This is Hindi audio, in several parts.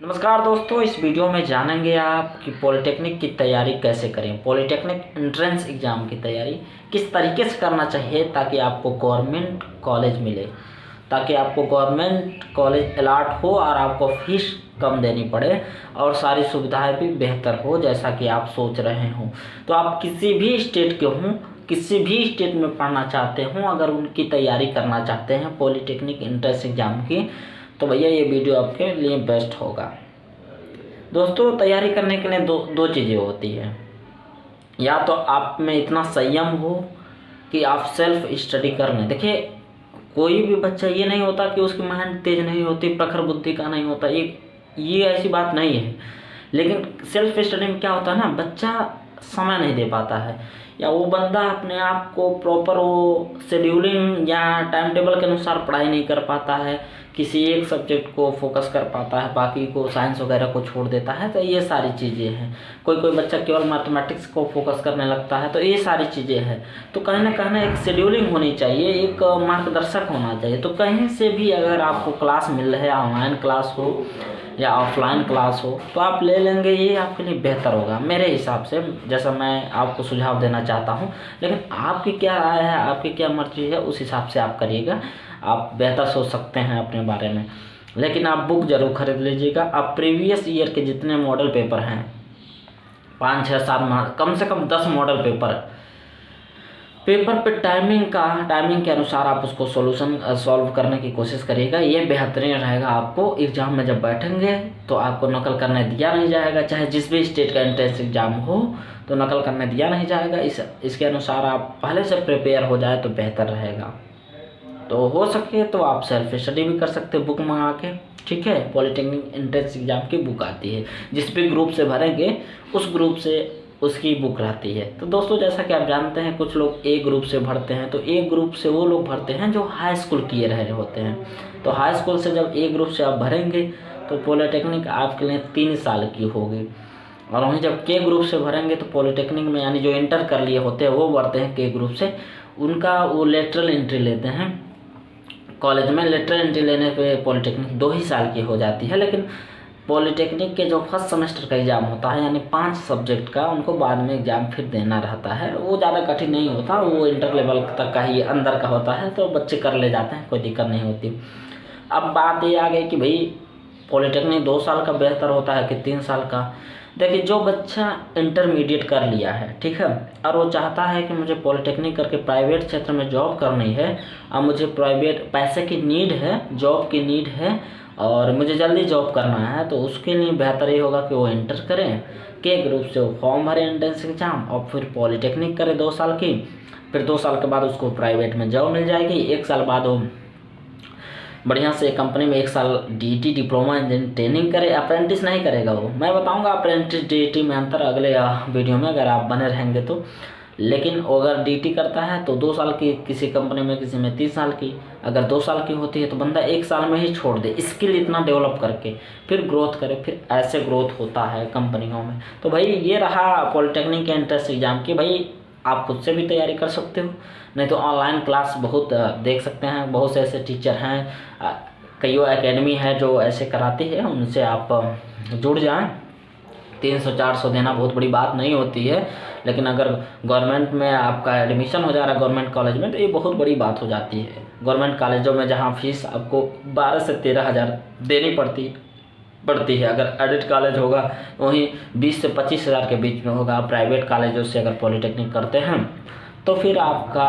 नमस्कार दोस्तों, इस वीडियो में जानेंगे आप कि पॉलिटेक्निक की तैयारी कैसे करें। पॉलिटेक्निक एंट्रेंस एग्ज़ाम की तैयारी किस तरीके से करना चाहिए ताकि आपको गवर्नमेंट कॉलेज मिले, ताकि आपको गवर्नमेंट कॉलेज अलॉट हो और आपको फीस कम देनी पड़े और सारी सुविधाएं भी बेहतर हो जैसा कि आप सोच रहे हों। तो आप किसी भी स्टेट के हों, किसी भी स्टेट में पढ़ना चाहते हों, अगर उनकी तैयारी करना चाहते हैं पॉलिटेक्निक एंट्रेंस एग्ज़ाम की, तो भैया ये वीडियो आपके लिए बेस्ट होगा। दोस्तों, तैयारी करने के लिए दो चीज़ें होती हैं। या तो आप में इतना संयम हो कि आप सेल्फ स्टडी कर लें। देखिए, कोई भी बच्चा ये नहीं होता कि उसकी माइंड तेज नहीं होती, प्रखर बुद्धि का नहीं होता, ये ऐसी बात नहीं है। लेकिन सेल्फ स्टडी में क्या होता है ना, बच्चा समय नहीं दे पाता है, या वो बंदा अपने आप को प्रॉपर वो शेड्यूलिंग या टाइम टेबल के अनुसार पढ़ाई नहीं कर पाता है, किसी एक सब्जेक्ट को फोकस कर पाता है, बाकी को साइंस वगैरह को छोड़ देता है। तो ये सारी चीज़ें हैं। कोई बच्चा केवल मैथमेटिक्स को फोकस करने लगता है। तो ये सारी चीज़ें हैं। तो कहीं ना कहीं एक शेड्यूलिंग होनी चाहिए, एक मार्गदर्शक होना चाहिए। तो कहीं से भी अगर आपको क्लास मिल रहा है, ऑनलाइन क्लास हो या ऑफलाइन क्लास हो, तो आप ले लेंगे, ये आपके लिए बेहतर होगा मेरे हिसाब से, जैसा मैं आपको सुझाव देना चाहता हूँ। लेकिन आपकी क्या राय है, आपकी क्या मर्जी है, उस हिसाब से आप करिएगा। आप बेहतर सोच सकते हैं अपने बारे में। लेकिन आप बुक जरूर खरीद लीजिएगा। आप प्रीवियस ईयर के जितने मॉडल पेपर हैं, 5, 6, 7 कम से कम 10 मॉडल पेपर पे टाइमिंग के अनुसार आप उसको सॉल्व करने की कोशिश करिएगा। ये बेहतरीन रहेगा। आपको एग्ज़ाम में जब बैठेंगे तो आपको नकल करने दिया नहीं जाएगा, चाहे जिस भी स्टेट का एंट्रेंस एग्ज़ाम हो, तो नकल करने दिया नहीं जाएगा। इसके अनुसार आप पहले से प्रिपेयर हो जाए तो बेहतर रहेगा। तो हो सके तो आप सेल्फ स्टडी भी कर सकते हैं बुक मंगा के, ठीक है। पॉलिटेक्निक एंट्रेंस एग्ज़ाम की बुक आती है, जिस भी ग्रुप से भरेंगे उस ग्रुप से उसकी बुक रहती है। तो दोस्तों, जैसा कि आप जानते हैं, कुछ लोग ए ग्रुप से भरते हैं, तो ए ग्रुप से वो लोग भरते हैं जो हाई स्कूल किए रहे होते हैं। तो हाई स्कूल से जब ए ग्रुप से आप भरेंगे तो पॉलिटेक्निक आपके लिए 3 साल की होगी। और वहीं जब के ग्रुप से भरेंगे तो पॉलिटेक्निक में, यानी जो इंटर कर लिए होते हैं वो भरते हैं के ग्रुप से, उनका वो लेटरल एंट्री लेते हैं कॉलेज में। लेटरल एंट्री लेने पे पॉलिटेक्निक 2 ही साल की हो जाती है। लेकिन पॉलिटेक्निक के जो फर्स्ट सेमेस्टर का एग्ज़ाम होता है, यानी 5 सब्जेक्ट का, उनको बाद में एग्ज़ाम फिर देना रहता है। वो ज़्यादा कठिन नहीं होता, वो इंटर लेवल तक का ही अंदर का होता है, तो बच्चे कर ले जाते हैं, कोई दिक्कत नहीं होती। अब बात ये आ गई कि भाई पॉलिटेक्निक 2 साल का बेहतर होता है कि 3 साल का। देखिए, जो बच्चा इंटरमीडिएट कर लिया है, ठीक है, और वो चाहता है कि मुझे पॉलिटेक्निक करके प्राइवेट क्षेत्र में जॉब करनी है और मुझे प्राइवेट पैसे की नीड है, जॉब की नीड है और मुझे जल्दी जॉब करना है, तो उसके लिए बेहतर ये होगा कि वो इंटर करें, के ग्रुप से वो फॉर्म भरें एंट्रेंस एग्ज़ाम, और फिर पॉलिटेक्निक करें 2 साल की। फिर 2 साल के बाद उसको प्राइवेट में जॉब मिल जाएगी। 1 साल बाद वो बढ़िया से कंपनी में 1 साल डीटी डिप्लोमा इंजीनियरिंग ट्रेनिंग करे। अप्रेंटिस नहीं करेगा वो, मैं बताऊंगा अप्रेंटिस डीटी में अंतर अगले वीडियो में, अगर आप बने रहेंगे तो। लेकिन अगर डीटी करता है तो 2 साल की किसी कंपनी में, किसी में 3 साल की। अगर 2 साल की होती है तो बंदा 1 साल में ही छोड़ दे, स्किल इतना डेवलप करके फिर ग्रोथ करे, फिर ऐसे ग्रोथ होता है कंपनियों में। तो भाई ये रहा पॉलिटेक्निक के एंट्रेंस एग्ज़ाम की। भाई आप खुद से भी तैयारी कर सकते हो, नहीं तो ऑनलाइन क्लास बहुत देख सकते हैं। बहुत से ऐसे टीचर हैं, कईयों एकेडमी है जो ऐसे कराती है, उनसे आप जुड़ जाएं। 300-400 देना बहुत बड़ी बात नहीं होती है। लेकिन अगर गवर्नमेंट में आपका एडमिशन हो जा रहा है गवर्नमेंट कॉलेज में, तो ये बहुत बड़ी बात हो जाती है। गवर्नमेंट कॉलेजों में जहाँ फीस आपको 12 से 13 हज़ार देनी पड़ती है। अगर एडिट कॉलेज होगा वहीं 20 से 25 हज़ार के बीच में होगा। प्राइवेट कॉलेजों से अगर पॉलिटेक्निक करते हैं तो फिर आपका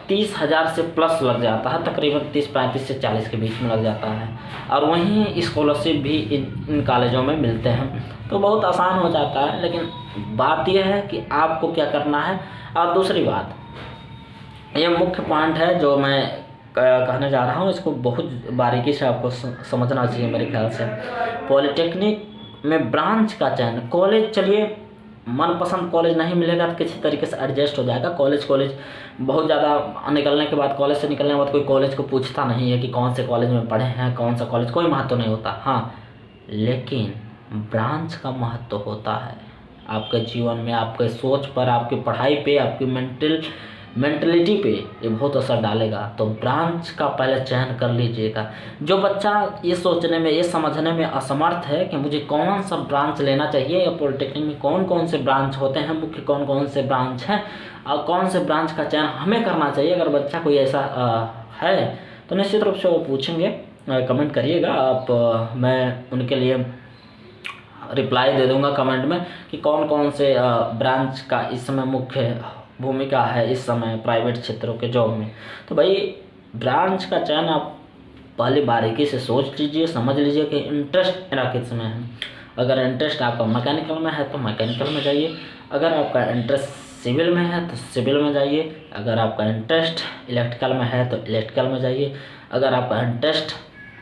30 हज़ार से प्लस लग जाता है, तकरीबन 30-35 से 40 के बीच में लग जाता है। और वहीं स्कॉलरशिप भी इन कॉलेजों में मिलते हैं, तो बहुत आसान हो जाता है। लेकिन बात यह है कि आपको क्या करना है। और दूसरी बात, ये मुख्य पॉइंट है जो मैं कहने जा रहा हूँ, इसको बहुत बारीकी से आपको समझना चाहिए मेरे ख्याल से। पॉलिटेक्निक में ब्रांच का चयन, कॉलेज, चलिए मनपसंद कॉलेज नहीं मिलेगा तो किसी तरीके से एडजस्ट हो जाएगा। कॉलेज बहुत ज़्यादा निकलने के बाद, कॉलेज से निकलने के बाद कोई कॉलेज को पूछता नहीं है कि कौन से कॉलेज में पढ़े हैं, कौन सा कॉलेज, कोई महत्व नहीं होता। हाँ, लेकिन ब्रांच का महत्व होता है आपके जीवन में, आपके सोच पर, आपकी पढ़ाई पे, आपकी मेंटलिटी पे ये बहुत असर डालेगा। तो ब्रांच का पहले चयन कर लीजिएगा। जो बच्चा ये सोचने में, ये समझने में असमर्थ है कि मुझे कौन सा ब्रांच लेना चाहिए या पॉलिटेक्निक में कौन कौन से ब्रांच होते हैं, मुख्य कौन कौन से ब्रांच हैं और कौन से ब्रांच का चयन हमें करना चाहिए, अगर बच्चा कोई ऐसा है तो निश्चित रूप से वो पूछेंगे, कमेंट करिएगा आप, मैं उनके लिए रिप्लाई दे दूंगा कमेंट में कि कौन कौन से ब्रांच का इस समय मुख्य भूमिका है इस समय प्राइवेट क्षेत्रों के जॉब में। तो भाई ब्रांच का चयन आप पहले बारीकी से सोच लीजिए, समझ लीजिए कि इंटरेस्ट मेरा किस में है। अगर इंटरेस्ट आपका मैकेनिकल में है तो मैकेनिकल में जाइए, अगर आपका इंटरेस्ट सिविल में है तो सिविल में जाइए, अगर आपका इंटरेस्ट इलेक्ट्रिकल में है तो इलेक्ट्रिकल में जाइए, अगर आपका इंटरेस्ट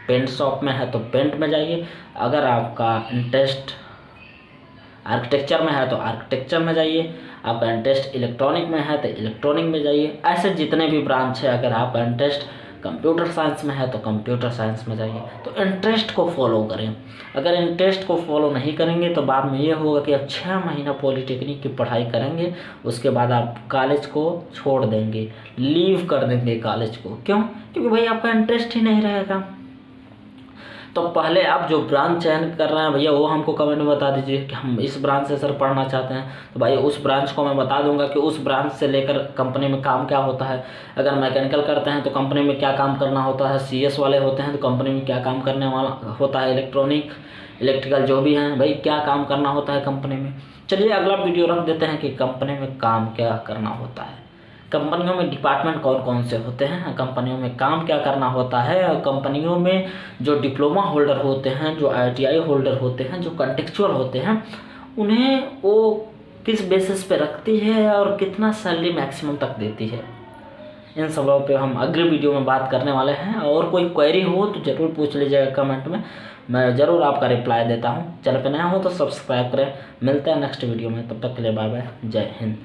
पेंट शॉप में है तो पेंट में जाइए, अगर आपका इंटरेस्ट आर्किटेक्चर में है तो आर्किटेक्चर में जाइए, आपका इंटरेस्ट इलेक्ट्रॉनिक में है तो इलेक्ट्रॉनिक में जाइए। ऐसे जितने भी ब्रांच है, अगर आपका इंटरेस्ट कंप्यूटर साइंस में है तो कंप्यूटर साइंस में जाइए। तो इंटरेस्ट को फॉलो करें। अगर इंटरेस्ट को फॉलो नहीं करेंगे तो बाद में ये होगा कि आप 6 महीना पॉलिटेक्निक की पढ़ाई करेंगे, उसके बाद आप कॉलेज को छोड़ देंगे, लीव कर देंगे कॉलेज को। क्यों? क्योंकि भाई आपका इंटरेस्ट ही नहीं रहेगा। तो पहले आप जो ब्रांच चयन कर रहे हैं भैया वो हमको कमेंट में बता दीजिए कि हम इस ब्रांच से सर पढ़ना चाहते हैं, तो भाई उस ब्रांच को मैं बता दूंगा कि उस ब्रांच से लेकर कंपनी में काम क्या होता है। अगर मैकेनिकल करते हैं तो कंपनी में क्या काम करना होता है, CS वाले होते हैं तो कंपनी में क्या काम करने वाला होता है, इलेक्ट्रॉनिक इलेक्ट्रिकल जो भी हैं भाई क्या काम करना होता है कंपनी में। चलिए अगला वीडियो रख देते हैं कि कंपनी में काम क्या करना होता है, कंपनियों में डिपार्टमेंट कौन कौन से होते हैं, कंपनियों में काम क्या करना होता है, और कंपनियों में जो डिप्लोमा होल्डर होते हैं, जो ITI होल्डर होते हैं, जो कॉन्टेक्चुअल होते हैं, उन्हें वो किस बेसिस पे रखती है और कितना सैलरी मैक्सिमम तक देती है। इन सबों पे हम अगले वीडियो में बात करने वाले हैं। और कोई क्वेरी हो तो ज़रूर पूछ लीजिएगा कमेंट में, मैं ज़रूर आपका रिप्लाई देता हूँ। चैनल पे नया हो तो सब्सक्राइब करें। मिलते हैं नेक्स्ट वीडियो में, तब तक के लिए बाय बाय, जय हिंद।